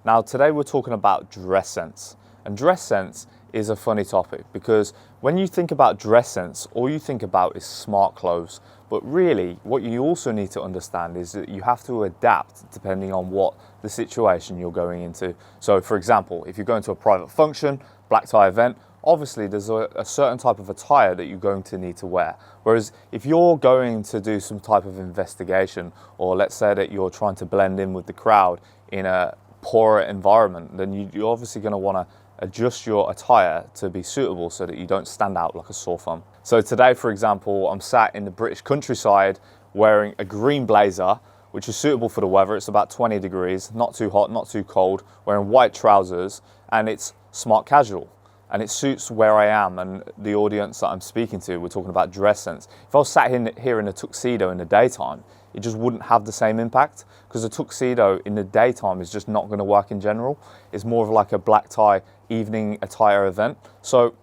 Now today we're talking about dress sense. And dress sense is a funny topic because when you think about dress sense, all you think about is smart clothes. But really, what you also need to understand is that you have to adapt depending on what the situation you're going into. So for example, if you're going to a private function, black tie event, obviously there's a certain type of attire that you're going to need to wear. Whereas if you're going to do some type of investigation, or let's say that you're trying to blend in with the crowd in a poorer environment, then you're obviously going to want to adjust your attire to be suitable so that you don't stand out like a sore thumb. So today, for example, I'm sat in the British countryside wearing a green blazer, which is suitable for the weather. It's about 20 degrees, not too hot, not too cold, wearing white trousers, and it's smart casual. And it suits where I am and the audience that I'm speaking to. We're talking about dress sense. If I was sat here in a tuxedo in the daytime, it just wouldn't have the same impact, because a tuxedo in the daytime is just not going to work in general. It's more of like a black tie evening attire event. So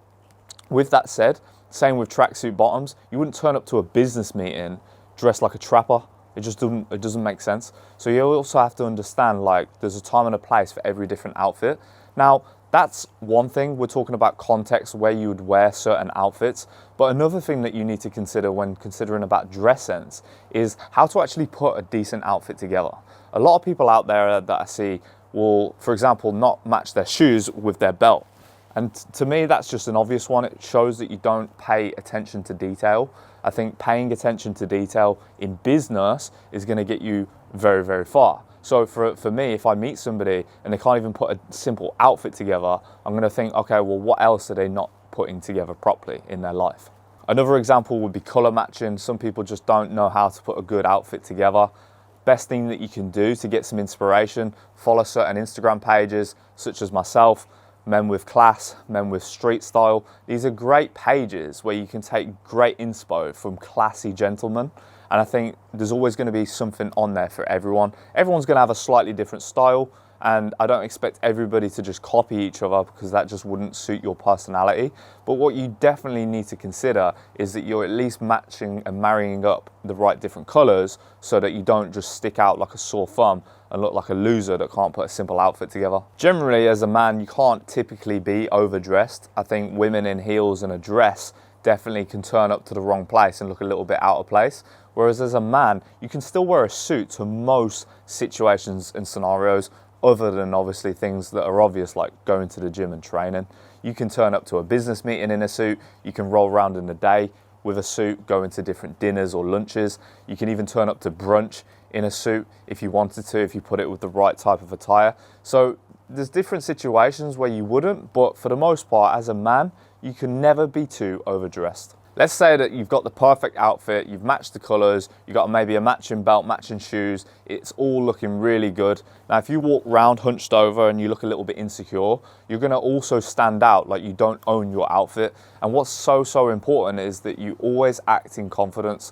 with that said, same with tracksuit bottoms. You wouldn't turn up to a business meeting dressed like a trapper. It doesn't make sense. So you also have to understand, like, there's a time and a place for every different outfit. Now, that's one thing. We're talking about context where you would wear certain outfits. But another thing that you need to consider when considering about dress sense is how to actually put a decent outfit together. A lot of people out there that I see will, for example, not match their shoes with their belt. And to me, that's just an obvious one. It shows that you don't pay attention to detail. I think paying attention to detail in business is going to get you very, very far. So for me, if I meet somebody and they can't even put a simple outfit together, I'm going to think, okay, well, what else are they not putting together properly in their life? Another example would be color matching. Some people just don't know how to put a good outfit together. Best thing that you can do to get some inspiration, follow certain Instagram pages, such as myself, Men with Class, Men with Street Style. These are great pages where you can take great inspo from classy gentlemen. And I think there's always going to be something on there for everyone. Everyone's going to have a slightly different style, and I don't expect everybody to just copy each other, because that just wouldn't suit your personality. But what you definitely need to consider is that you're at least matching and marrying up the right different colors so that you don't just stick out like a sore thumb and look like a loser that can't put a simple outfit together. Generally, as a man, you can't typically be overdressed. I think women in heels and a dress definitely can turn up to the wrong place and look a little bit out of place. Whereas as a man, you can still wear a suit to most situations and scenarios, other than obviously things that are obvious, like going to the gym and training. You can turn up to a business meeting in a suit. You can roll around in the day with a suit, go into different dinners or lunches. You can even turn up to brunch in a suit if you wanted to, if you put it with the right type of attire. So there's different situations where you wouldn't, but for the most part, as a man, you can never be too overdressed. Let's say that you've got the perfect outfit, you've matched the colors, you've got maybe a matching belt, matching shoes, it's all looking really good. Now, if you walk round hunched over and you look a little bit insecure, you're gonna also stand out like you don't own your outfit. And what's so important is that you always act in confidence.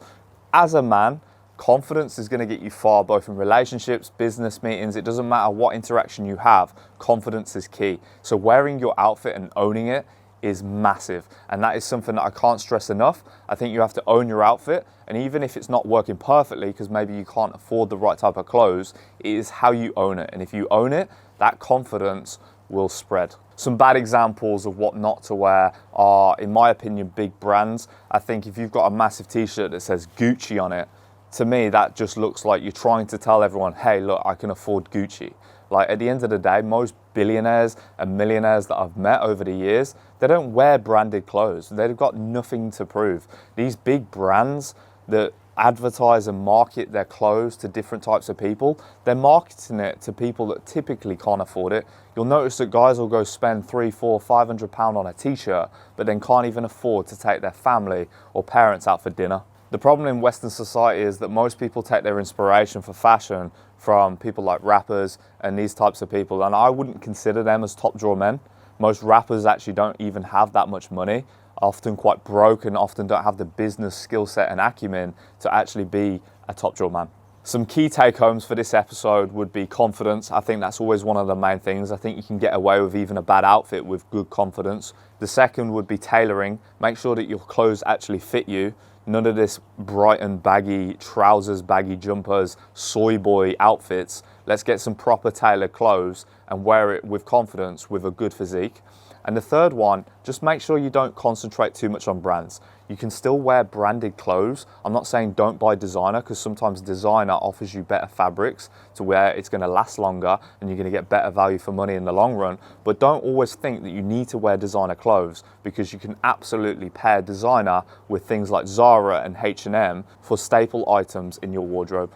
As a man, confidence is gonna get you far, both in relationships, business meetings. It doesn't matter what interaction you have, confidence is key. So wearing your outfit and owning it is massive, and that is something that I can't stress enough. I think you have to own your outfit, and even if it's not working perfectly because maybe you can't afford the right type of clothes, it is how you own it. And if you own it, that confidence will spread. Some bad examples of what not to wear are, in my opinion, big brands. I think if you've got a massive t-shirt that says Gucci on it, to me that just looks like you're trying to tell everyone, hey, look, I can afford Gucci. Like, at the end of the day, most billionaires and millionaires that I've met over the years, they don't wear branded clothes. They've got nothing to prove. These big brands that advertise and market their clothes to different types of people, they're marketing it to people that typically can't afford it. You'll notice that guys will go spend £300, £400, £500 on a t-shirt, but then can't even afford to take their family or parents out for dinner. The problem in Western society is that most people take their inspiration for fashion from people like rappers and these types of people, and I wouldn't consider them as top drawer men. Most rappers actually don't even have that much money, often quite broke, and often don't have the business skill set and acumen to actually be a top drawer man. Some key take homes for this episode would be confidence. I think that's always one of the main things. I think you can get away with even a bad outfit with good confidence. The second would be tailoring. Make sure that your clothes actually fit you. None of this bright and baggy trousers, baggy jumpers, soy boy outfits. Let's get some proper tailored clothes and wear it with confidence with a good physique. And the third one, just make sure you don't concentrate too much on brands. You can still wear branded clothes. I'm not saying don't buy designer, because sometimes designer offers you better fabrics to where it's going to last longer and you're going to get better value for money in the long run. But don't always think that you need to wear designer clothes, because you can absolutely pair designer with things like Zara and H&M for staple items in your wardrobe.